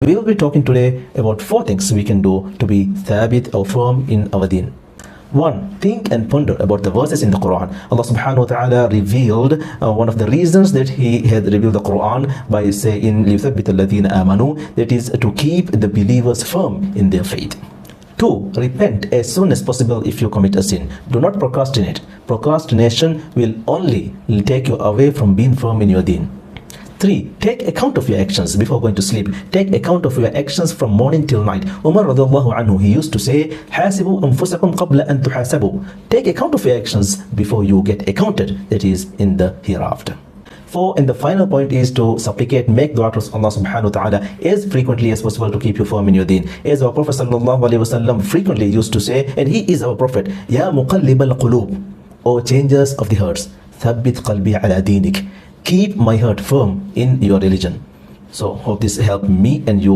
We will be talking today about 4 things we can do to be saabith or firm in our deen. 1. Think and ponder about the verses in the Quran. Allah subhanahu wa ta'ala revealed one of the reasons that He had revealed the Quran by saying لِيُثَبِّتَ الَّذِينَ آمَنُوا, that is to keep the believers firm in their faith. 2. Repent as soon as possible if you commit a sin. Do not procrastinate. Procrastination will only take you away from being firm in your deen. 3. Take account of your actions before going to sleep. Take account of your actions from morning till night. Umar radiallahu anhu, he used to say, حَاسِبُوا أَنفُسَكُمْ قَبْلَ أَن تُحَاسَبُوا. Take account of your actions before you get accounted, that is in the hereafter. 4. And the final point is to supplicate, make dua to Allah subhanahu wa ta'ala as frequently as possible to keep you firm in your deen. As our Prophet sallallahu alaihi wasallam frequently used to say, and he is our Prophet, Ya muqallib al-qulub, O changers of the hearts, thabbit qalbi ala deenik. Keep my heart firm in your religion. So hope this helped me and you